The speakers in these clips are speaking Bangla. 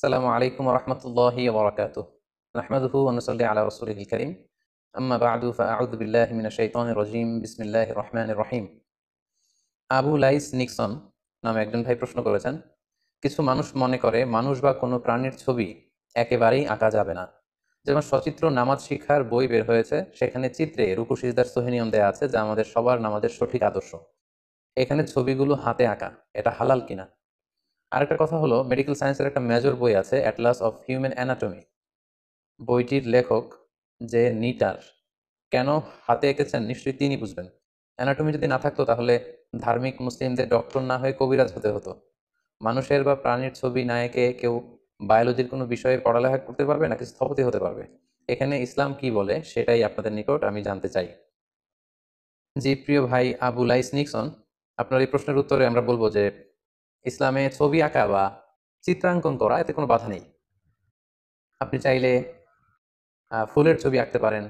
আসসালামু আলাইকুম ওরহমতুল্লাহি ওবরাকাতুহ। নাহমাদুহু ওয়া নুসাল্লি আলা রাসূলিল কারীম। আম্মা বা'দু ফাআউযু বিল্লাহি মিনাশ শাইতানির রাজীম। বিসমিল্লাহির রহমানির রহিম। আবু লাইস নিক্সন নামে একজন ভাই প্রশ্ন করেছেন, কিছু মানুষ মনে করে মানুষ বা কোনো প্রাণীর ছবি একেবারেই আঁকা যাবে না। যেমন সচিত্র নামাজ শিক্ষার বই বের হয়েছে, সেখানে চিত্রে রুকু সিজদার সহি নিয়ম দেয়া আছে, যা আমাদের সবার নামাজের সঠিক আদর্শ। এখানে ছবিগুলো হাতে আঁকা, এটা হালাল কিনা? আরেকটা কথা হলো, মেডিকেল সায়েন্সের একটা মেজর বই আছে, অ্যাটলাস অফ হিউম্যান অ্যানাটমি। বইটির লেখক যে নিটার কেন হাতে এঁকেছেন নিশ্চয়ই তিনি বুঝবেন। অ্যানাটমি যদি না থাকতো তাহলে ধার্মিক মুসলিমদের ডক্টর না হয়ে কবিরাজ হতে হতো। মানুষের বা প্রাণীর ছবি না এঁকে কেউ বায়োলজির কোনো বিষয়ে পড়ালেখা করতে পারবে নাকি স্থপতি হতে পারবে? এখানে ইসলাম কি বলে সেটাই আপনাদের নিকট আমি জানতে চাই। জি প্রিয় ভাই আবু লাইস নিক্সন, আপনার এই প্রশ্নের উত্তরে আমরা বলবো যে ইসলামে ছবি আঁকা বা চিত্রাঙ্কন করা এতে কোনো বাধা নেই। আপনি চাইলে ফুলের ছবি আঁকতে পারেন,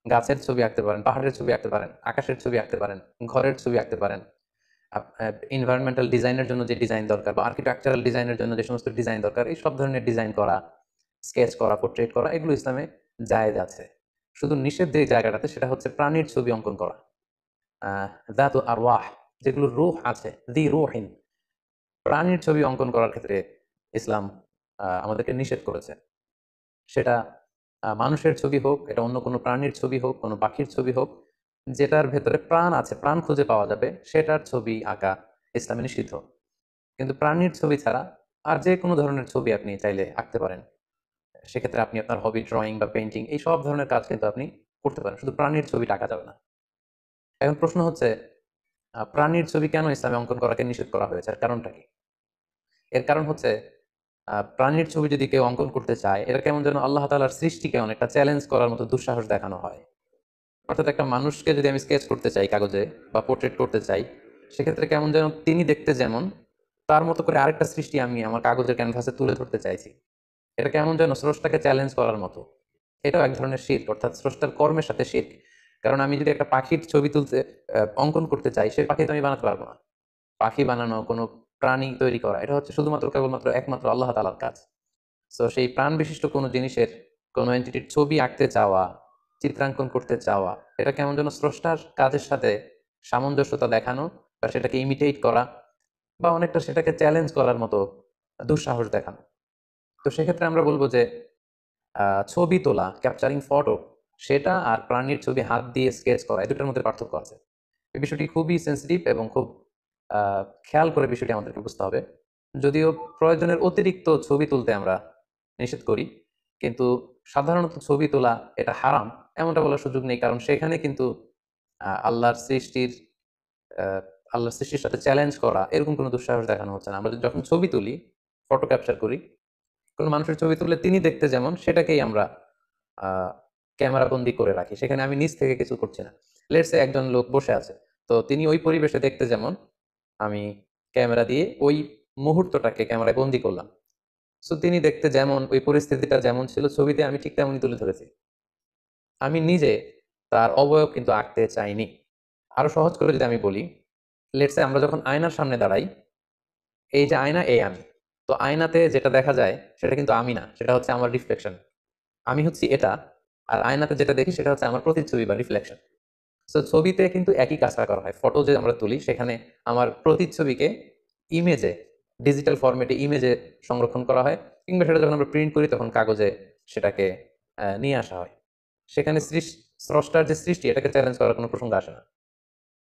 গাছের ছবি আঁকতে পারেন, পাহাড়ের ছবি আঁকতে পারেন, আকাশের ছবি আঁকতে পারেন, ঘরের ছবি আঁকতে পারেন। এনভায়রনমেন্টাল ডিজাইনের জন্য যে ডিজাইন দরকার বা আর্কিটেকচারাল ডিজাইনের জন্য যে সমস্ত ডিজাইন দরকার, এই সব ধরনের ডিজাইন করা, স্কেচ করা, পোর্ট্রেট করা, এগুলো ইসলামে জায়েজ আছে। শুধু নিষেধ যে জায়গাটাতে সেটা হচ্ছে প্রাণীর ছবি অঙ্কন করা। দাতু আরওয়াহ, যেগুলো রূহ আছে, দি রুহিন, প্রাণীর ছবি অঙ্কন করার ক্ষেত্রে ইসলাম আমাদেরকে নিষেধ করেছে। সেটা মানুষের ছবি হোক, এটা অন্য কোনো প্রাণীর ছবি হোক, কোনো পাখির ছবি হোক, যেটার ভেতরে প্রাণ আছে, প্রাণ খুঁজে পাওয়া যাবে, সেটার ছবি আঁকা ইসলামে নিষিদ্ধ। কিন্তু প্রাণীর ছবি ছাড়া আর যে কোনো ধরনের ছবি আপনি চাইলে আঁকতে পারেন। সেক্ষেত্রে আপনি আপনার হবি ড্রয়িং বা পেইন্টিং এই সব ধরনের কাজ কিন্তু আপনি করতে পারেন, শুধু প্রাণীর ছবিটা আঁকা যাবে না। এখন প্রশ্ন হচ্ছে, প্রাণীর ছবি কেন ইসলামে অঙ্কন করাকে নিষেধ করা হয়েছে, আর কারণটা কি? এর কারণ হচ্ছে, প্রাণীর ছবি যদি কেউ অঙ্কন করতে চায়, এটা কেমন যেন আল্লাহ তাআলার সৃষ্টিকে অনেকটা চ্যালেঞ্জ করার মতো দুঃসাহস দেখানো হয়। অর্থাৎ একটা মানুষকে যদি আমি স্কেচ করতে চাই কাগজে বা পোর্ট্রেট করতে চাই, সেক্ষেত্রে কেমন যেন তিনি দেখতে যেমন, তার মতো করে আরেকটা সৃষ্টি আমি আমার কাগজের ক্যানভাসে তুলে ধরতে চাইছি। এটা কেমন যেন স্রষ্টাকে চ্যালেঞ্জ করার মতো। এটাও এক ধরনের শিরক, অর্থাৎ স্রষ্টার কর্মের সাথে শিরক। কারণ আমি যদি একটা পাখির ছবি তুলতে অঙ্কন করতে চাই, সেই পাখি তো আমি বানাতে পারবো না। পাখি বানানো, কোনো প্রাণী তৈরি করা, এটা হচ্ছে শুধুমাত্র কেবলমাত্র একমাত্র আল্লাহ তাআলার কাজ। সো সেই প্রাণ বিশিষ্ট কোনো জিনিসের, কোনো এন্টিটির ছবি আঁকতে চাওয়া, চিত্রাঙ্কন করতে চাওয়া, এটা কেমন যেন স্রষ্টার কাজের সাথে সামঞ্জস্যতা দেখানো বা সেটাকে ইমিটেট করা বা অনেকটা সেটাকে চ্যালেঞ্জ করার মতো দুঃসাহস দেখানো। তো সেক্ষেত্রে আমরা বলবো যে ছবি তোলা, ক্যাপচারিং ফটো, সেটা আর প্রাণীর ছবি হাত দিয়ে স্কেচ করা, এই দুটোর মধ্যে পার্থক্য আছে। এই বিষয়টি খুবই সেন্সিটিভ এবং খুব খেয়াল করে বিষয়টি আমাদেরকে বুঝতে হবে। যদিও প্রয়োজনের অতিরিক্ত ছবি তুলতে আমরা নিষেধ করি, কিন্তু সাধারণত ছবি তোলা এটা হারাম এমনটা বলার সুযোগ নেই, কারণ সেখানে কিন্তু আল্লাহর সৃষ্টির আহ, আল্লাহর সৃষ্টির সাথে চ্যালেঞ্জ করা এরকম কোনো দুঃসাহস দেখানো হচ্ছে না। আমরা যখন ছবি তুলি, ফটো ক্যাপচার করি, কোনো মানুষের ছবি তুললে তিনি দেখতে যেমন, সেটাকেই আমরা আহ ক্যামেরা বন্দি করে রাখি, সেখানে আমি নিজ থেকে কিছু করছি না। লেটসে একজন লোক বসে আছে, তো তিনি ওই পরিবেশে দেখতে যেমন, আমি ক্যামেরা দিয়ে ওই মুহূর্তটাকে ক্যামেরায় বন্দি করলাম। সো তিনি দেখতে যেমন, ওই পরিস্থিতিটা যেমন ছিল ছবিতে, আমি ঠিক তেমনই তুলে ধরেছি। আমি নিজে তার অবয়ব কিন্তু আঁকতে চাইনি। আরো সহজ করে যদি আমি বলি, লেটসে আমরা যখন আয়নার সামনে দাঁড়াই, এই যে আয়না, এই আমি, তো আয়নাতে যেটা দেখা যায় সেটা কিন্তু আমি না, সেটা হচ্ছে আমার রিফ্লেকশন। আমি হচ্ছি এটা, আর আয়নাতে যেটা দেখি সেটা হচ্ছে আমার প্রতিচ্ছবি বা রিফ্লেকশন। সো ছবিতে কিন্তু একই কাজটা করা হয়। ফটো যে আমরা তুলি, সেখানে আমার প্রতিচ্ছবিকে ইমেজে, ডিজিটাল ফরম্যাটে ইমেজে সংরক্ষণ করা হয়, কিংবা সেটা যখন আমরা প্রিন্ট করি তখন কাগজে সেটাকে নিয়ে আসা হয়। সেখানে স্রষ্টার যে সৃষ্টি, এটাকে চ্যালেঞ্জ করার কোনো প্রসঙ্গ আসে না।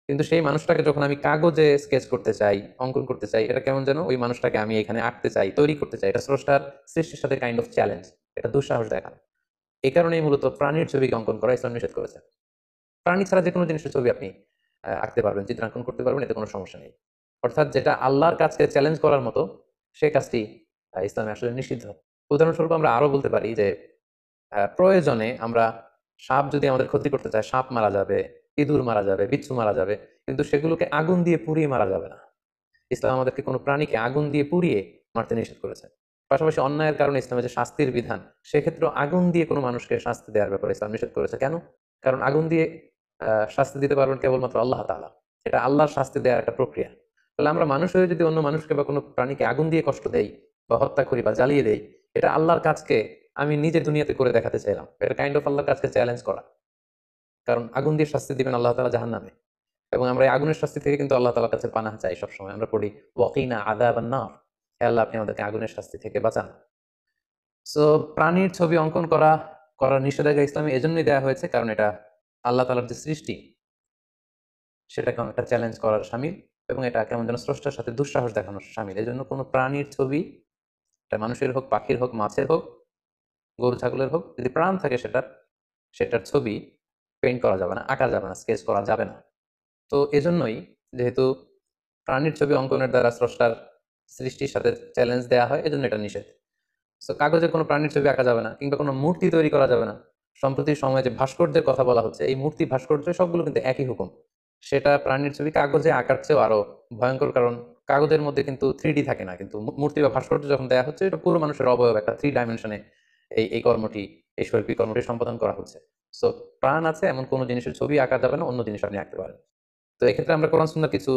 কিন্তু সেই মানুষটাকে যখন আমি কাগজে স্কেচ করতে চাই, অঙ্কন করতে চাই, এটা কেমন যেন ওই মানুষটাকে আমি এখানে আঁকতে চাই, তৈরি করতে চাই, এটা স্রষ্টার সৃষ্টির সাথে কাইন্ড অফ চ্যালেঞ্জ, এটা দুঃসাহস দেখানো। এই কারণেই মূলত প্রাণীর ছবিকে অঙ্কন করা ইসলাম নিষেধ করেছে। প্রাণী ছাড়া যে কোনো জিনিসের ছবি আপনি আঁকতে পারবেন, চিত্রাঙ্কন করতে পারবেন, এতে কোনো সমস্যা নেই। অর্থাৎ যেটা আল্লাহর কাজকে চ্যালেঞ্জ করার মতো, সেই কাজটি ইসলামে আসলে নিষিদ্ধ। উদাহরণস্বরূপ আমরা আরো বলতে পারি যে প্রয়োজনে আমরা, সাপ যদি আমাদের ক্ষতি করতে চায়, সাপ মারা যাবে, ইঁদুর মারা যাবে, বিচ্ছু মারা যাবে, কিন্তু সেগুলোকে আগুন দিয়ে পুড়িয়ে মারা যাবে না। ইসলাম আমাদেরকে কোনো প্রাণীকে আগুন দিয়ে পুড়িয়ে মারতে নিষেধ করেছে। পাশাপাশি অন্যায়ের কারণে ইসলামের যে শাস্তির বিধান, সেক্ষেত্রে আগুন দিয়ে কোনো মানুষকে শাস্তি দেওয়ার ব্যাপারে ইসলাম নিষেধ করেছে। কেন? কারণ আগুন দিয়ে শাস্তি দিতে পারবেন কেবলমাত্র আল্লাহ তাআলা। এটা আল্লাহর শাস্তি দেওয়ার একটা প্রক্রিয়া। তাহলে আমরা মানুষ হয়ে যদি অন্য মানুষকে বা কোনো প্রাণীকে আগুন দিয়ে কষ্ট দেই, বা হত্যা করি বা জ্বালিয়ে দেই, এটা আল্লাহর কাজকে আমি নিজে দুনিয়াতে করে দেখাতে চাইলাম। এটা কাইন্ড অফ আল্লাহর কাজকে চ্যালেঞ্জ করা। কারণ আগুন দিয়ে শাস্তি দিবেন আল্লাহ তাআলা জাহান্নামে, এবং আমরা এই আগুনের শাস্তি থেকে কিন্তু আল্লাহ তাআলার কাছে পানাহ চাই সবসময়। আমরা পড়ি ওয়াকিনা আযাবান নার, হে আল্লাহ আপনি আমাদেরকে আগুনের শাস্তি থেকে বাঁচান। সো প্রাণীর ছবি অঙ্কন করার নিষেধাজ্ঞা ইসলামে এজন্যই দেওয়া হয়েছে, কারণ এটা আল্লাহ তাআলার যে সৃষ্টি সেটাকে অনেকটা চ্যালেঞ্জ করার শামিল, এবং এটা কেমন যেন স্রষ্টার সাথে দুঃসাহস দেখানোর শামিল। এজন্য কোনো প্রাণীর ছবি, এটা মানুষের হোক, পাখির হোক, মাছের হোক, গরু ছাগলের হোক, যদি প্রাণ থাকে সেটার ছবি পেইন্ট করা যাবে না, আঁকা যাবে না, স্কেচ করা যাবে না। তো এজন্যই, যেহেতু প্রাণীর ছবি অঙ্কনের দ্বারা স্রষ্টার সৃষ্টির সাথে চ্যালেঞ্জ দেওয়া হয়, এজন্য এটা নিষেধ। সো কাগজে কোনো প্রাণীর ছবি আঁকা যাবে না, কিংবা কোনো মূর্তি তৈরি করা যাবে না। সম্প্রতি সময়ে যে ভাস্কর্যের কথা বলা হচ্ছে, এই মূর্তি ভাস্কর্য সবগুলো কিন্তু একই হুকুম। সেটা প্রাণীর ছবি কাগজে আঁকার চেয়েও আরো ভয়ঙ্কর, কারণ কাগজের মধ্যে কিন্তু 3D থাকে না, কিন্তু মূর্তি বা ভাস্কর্য যখন দেওয়া হচ্ছে, এটা পুরো মানুষের অবয়ব, একটা 3 ডাইমেনশনে এই কর্মটি, এই শৈল্পিক কর্মটি সম্পাদন করা হচ্ছে। সো প্রাণ আছে এমন কোনো জিনিসের ছবি আঁকা যাবে না, অন্য জিনিস আপনি আঁকতে পারেন। তো এক্ষেত্রে আমরা কোরআন সুন্নাহর কিছু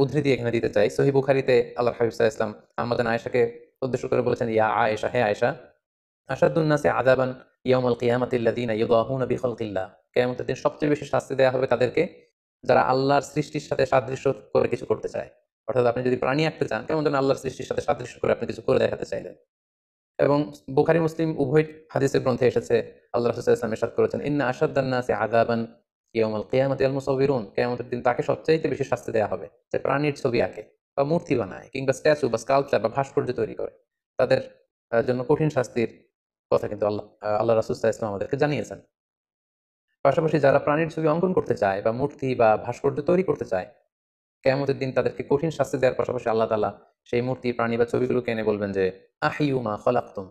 উদ্ধৃতি এখানে দিতে চাই। সহিহ বুখারীতে আল্লাহর হাবিব সাল্লাল্লাহু আলাইহি ওয়াসাল্লাম আমাদের আয়েশাকে উদ্দেশ্য করে বলেছেন, ইয়া আয়েশা, হে আয়েশা, আশাদ্দুন নাসি আযাবান ইয়াউমাল কিয়ামাতি আল্লাযীনা ইউদাহুনা বিখালকিল্লাহ। কিয়ামতের দিন সবচেয়ে বেশি শাস্তি দেয়া হবে তাদেরকে যারা আল্লাহর সৃষ্টির সাথে সাদৃশ্য করে কিছু করতে চায়। অর্থাৎ আপনি যদি প্রাণী আঁকতে চান, কেমন যেন আল্লাহর সৃষ্টির সাথে সাদৃশ্য করে আপনি কিছু করে দেখাতে চাইলেন। এবং বুখারী মুসলিম উভয় হাদিসের গ্রন্থে এসেছে, আল্লাহ রাসূল সাল্লাল্লাহু আলাইহি ওয়াসাল্লাম ইরশাদ করেছেন, ইন্না আশাদ্দান নাসি আযাবান ইয়াউমাল কিয়ামাতি আল মুসাউবিরুন। কিয়ামতের দিন তাকে সবচাইতে বেশি শাস্তি দেয়া হবে যে প্রাণীর ছবি আঁকে বা মূর্তি বানায়, কিংবা স্ট্যাচু বা স্কাল্পচার বা ভাস্কর্য তৈরি করে। তাদের জন্য কঠিন শাস্তির কথা কিন্তু আল্লাহ রাসূল সাল্লাল্লাহু আলাইহি ওয়াসাল্লাম আমাদেরকে জানিয়েছেন। পাশাপাশি যারা প্রাণীর ছবি অঙ্কন করতে চায় বা মূর্তি বা ভাস্কর্য তৈরি করতে চায়, কিয়ামতের দিন তাদেরকে কঠিন শাস্তি দেওয়ার পাশাপাশি আল্লাহ তাআলা সেই মূর্তি, প্রাণী বা ছবিগুলোকে এনে বলবেন যে, আহিয়ু মা খালাকতুম,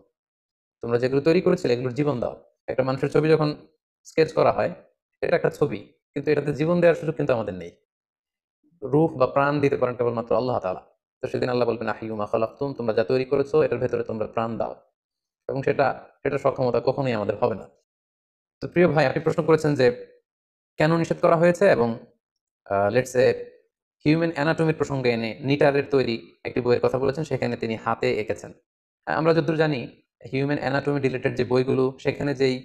তোমরা যেগুলো তৈরি করেছিলে এগুলোর জীবন দাও। একটা মানুষের ছবি যখন স্কেচ করা হয়, এটা একটা ছবি, কিন্তু এটাতে জীবন দেওয়ার সুযোগ কিন্তু আমাদের নেই। রূহ বা প্রাণ দিতে পারেন কেবলমাত্র আল্লাহ তাআলা। তো সেদিন আল্লাহ বলবেন, আহিয়ু মা খালাকতুম, তোমরা যা তৈরি করেছো এটার ভেতরে তোমরা প্রাণ দাও। এবং সেটার সক্ষমতা কখনোই আমাদের হবে না। তো প্রিয় ভাই, আপনি প্রশ্ন করেছেন যে কেন নিষেধ করা হয়েছে, এবং লেটস সে হিউম্যান অ্যানাটমির প্রসঙ্গে এনে নিটারের তৈরি একটি বইয়ের কথা বলেছেন, সেখানে তিনি হাতে এঁকেছেন। আমরা যতদূর জানি, হিউম্যান অ্যানাটমি রিলেটেড যে বইগুলো, সেখানে যেই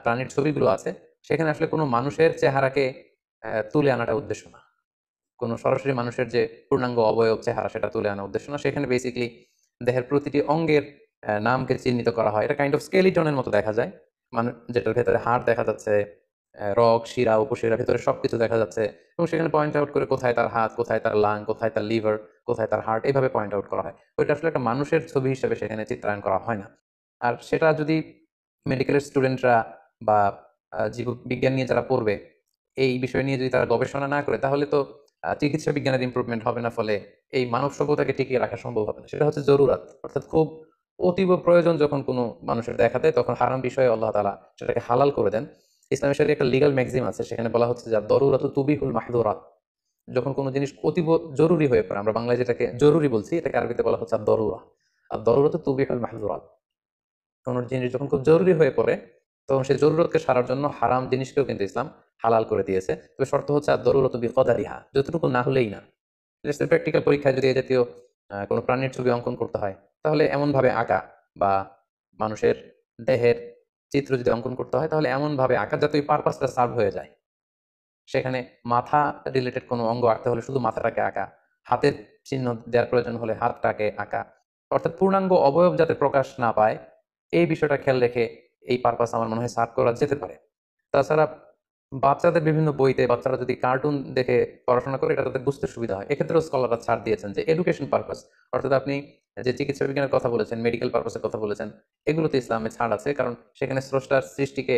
প্রাণীর ছবিগুলো আছে, সেখানে আসলে কোনো মানুষের চেহারাকে তুলে আনাটা উদ্দেশ্য না। কোনো সরাসরি মানুষের যে পূর্ণাঙ্গ অবয়ব চেহারা, সেটা তুলে আনা উদ্দেশ্য না। সেখানে বেসিক্যালি দেহের প্রতিটি অঙ্গের নামকে চিহ্নিত করা হয়। এটা কাইন্ড অফ স্কেলিটনের মতো দেখা যায়। যেটার ভেতরে হাড় দেখা যাচ্ছে, রগ, শিরা, উপশিরা, ভেতরে সবকিছু দেখা যাচ্ছে, এবং সেখানে পয়েন্ট আউট করে কোথায় তার হাত, কোথায় তার লাং, কোথায় তার লিভার, কোথায় তার হার্ট, এভাবে পয়েন্ট আউট করা হয়। ওইটা আসলে একটা মানুষের ছবি হিসেবে সেখানে চিত্রায়ন করা হয় না। আর সেটা যদি মেডিকেলের স্টুডেন্টরা বা জীববিজ্ঞান নিয়ে যারা পড়বে, এই বিষয় নিয়ে যদি তারা গবেষণা না করে, তাহলে তো চিকিৎসা বিজ্ঞানের ইমপ্রুভমেন্ট হবে না, ফলে এই মানব সভ্যতাকে টিকিয়ে রাখা সম্ভব হবে না। সেটা হচ্ছে জরুরাত, অর্থাৎ খুব অতীব প্রয়োজন যখন কোনো মানুষের দেখা দেয়, তখন হারাম বিষয়ে আল্লাহ তাআলা সেটাকে হালাল করে দেন। ইসলামের সাথে একটা লিগ্যাল ম্যাক্সিম আছে, সেখানে বলা হচ্ছে যে দরুরাতু তুবিহুল মাহদুরাত। যখন কোনো জিনিস অতীব জরুরি হয়ে পড়ে, আমরা বাংলায় যেটাকে জরুরি বলছি, এটাকে আরবিতে বলা হচ্ছে দরুরা। আর দরুরাতু তুবিহুল মাহদুরাত, কোনো জিনিস যখন খুব জরুরি হয়ে পড়ে, তখন সেই জরুরতকে সারার জন্য হারাম জিনিসকেও কিন্তু ইসলাম হালাল করে দিয়েছে। তবে শর্ত হচ্ছে আর দরুরত বিকদারিহা, যতটুকু না হলেই না। প্র্যাকটিক্যাল পরীক্ষায় যদি এই জাতীয় কোনো প্রাণীর ছবি অঙ্কন করতে হয়, তাহলে এমনভাবে আঁকা, বা মানুষের দেহের চিত্র যদি অঙ্কন করতে হয়, তাহলে এমনভাবে আঁকা যাতে ওই পারপাসটা সার্ভ হয়ে যায়। সেখানে মাথা রিলেটেড কোনো অঙ্গ আঁকতে হলে শুধু মাথাটাকে আঁকা, হাতের চিহ্ন দেওয়ার প্রয়োজন হলে হাতটাকে আঁকা, অর্থাৎ পূর্ণাঙ্গ অবয়ব যাতে প্রকাশ না পায়, এই বিষয়টা খেয়াল রেখে এই পারপাস আমার মনে হয় সার্ভ করা যেতে পারে। তাছাড়া বাচ্চাদের বিভিন্ন বইতে বাচ্চারা যদি কার্টুন দেখে পড়াশোনা করে, এটা তাদের বুঝতে সুবিধা হয়। এক্ষেত্রেও স্কলাররা ছাড় দিয়েছেন যে এডুকেশন পারপাস, অর্থাৎ আপনি যে চিকিৎসা বিজ্ঞানের কথা বলেছেন, মেডিকেল পারপাসের কথা বলেছেন, এগুলোতে ইসলামে ছাড় আছে, কারণ সেখানে স্রষ্টার সৃষ্টিকে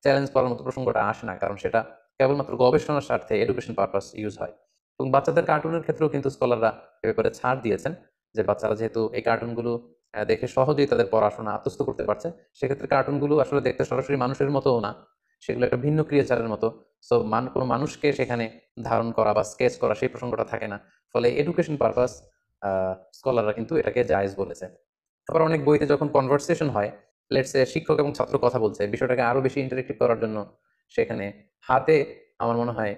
চ্যালেঞ্জ করার মতো প্রসঙ্গটা আসে না, কারণ সেটা কেবলমাত্র গবেষণার স্বার্থে এডুকেশন পারপাস ইউজ হয়। এবং বাচ্চাদের কার্টুনের ক্ষেত্রেও কিন্তু স্কলাররা এ ব্যাপারে ছাড় দিয়েছেন, যে বাচ্চারা যেহেতু এই কার্টুনগুলো দেখে সহজেই তাদের পড়াশোনা আত্মস্থ করতে পারছে, সেক্ষেত্রে কার্টুনগুলো আসলে দেখতে সরাসরি মানুষের মতোও না, সেগুলো একটা ভিন্ন ক্রিয়েচারের মতো। সো কোনো মানুষকে সেখানে ধারণ করা বা স্কেচ করা, সেই প্রসঙ্গটা থাকে না। ফলে এডুকেশন পারপাস স্কলাররা কিন্তু এটাকে জায়েজ বলেছে। আবার অনেক বইতে যখন কনভারসেশন হয়, লেটস সে শিক্ষক এবং ছাত্র কথা বলছে, বিষয়টাকে আরো বেশি ইন্টারেক্টিভ করার জন্য সেখানে হাতে, আমার মনে হয়,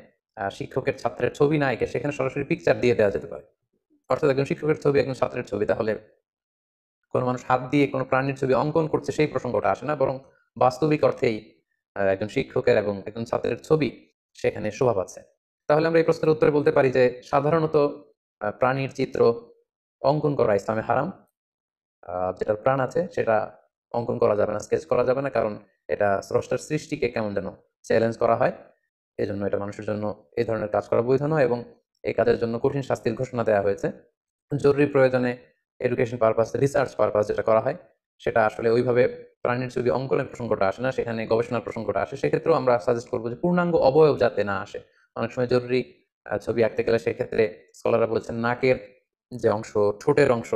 শিক্ষকের ছাত্রের ছবি না এঁকে সেখানে সরাসরি পিকচার দিয়ে দেওয়া যেতে পারে। অর্থাৎ একজন শিক্ষকের ছবি, একজন ছাত্রের ছবি, তাহলে কোনো মানুষ হাত দিয়ে কোনো প্রাণীর ছবি অঙ্কন করছে সেই প্রসঙ্গটা আসে না, বরং বাস্তবিক অর্থেই একজন শিক্ষকের এবং একজন ছাত্রের ছবি সেখানে শোভা পাচ্ছে। তাহলে আমরা এই প্রশ্নের উত্তরে বলতে পারি যে সাধারণত প্রাণীর চিত্র অঙ্কন করা ইসলামে হারাম। যেটার প্রাণ আছে সেটা অঙ্কন করা যাবে না, স্কেচ করা যাবে না, কারণ এটা স্রষ্টার সৃষ্টিকে কেমন যেন চ্যালেঞ্জ করা হয়। এই জন্য এটা মানুষের জন্য এই ধরনের কাজ করা বৈধ নয় এবং এই কাজের জন্য কঠিন শাস্তির ঘোষণা দেওয়া হয়েছে। জরুরি প্রয়োজনে এডুকেশন পারপাস, রিসার্চ পারপাস যেটা করা হয়, সেটা আসলে ওইভাবে প্রাণীর ছবি অঙ্কনের প্রসঙ্গটা আসে না, সেখানে গবেষণার প্রসঙ্গটা আসে। সেক্ষেত্রেও আমরা সাজেস্ট করবো যে পূর্ণাঙ্গ অবয়ব যাতে না আসে। অনেক সময় জরুরি ছবি আঁকতে গেলে সেক্ষেত্রে স্কলাররা বলছেন নাকের যে অংশ, ঠোঁটের অংশ,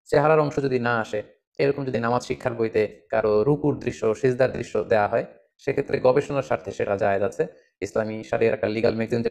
চেহারার অংশ যদি না আসে, এরকম যদি নামাজ শিক্ষার বইতে কারো রুকুর দৃশ্য, সিজদার দৃশ্য দেওয়া হয়, সেক্ষেত্রে গবেষণার স্বার্থে সেটা জায়েজ আছে। ইসলামী শরিয়ার একটা লিগ্যাল ম্যাগাজিন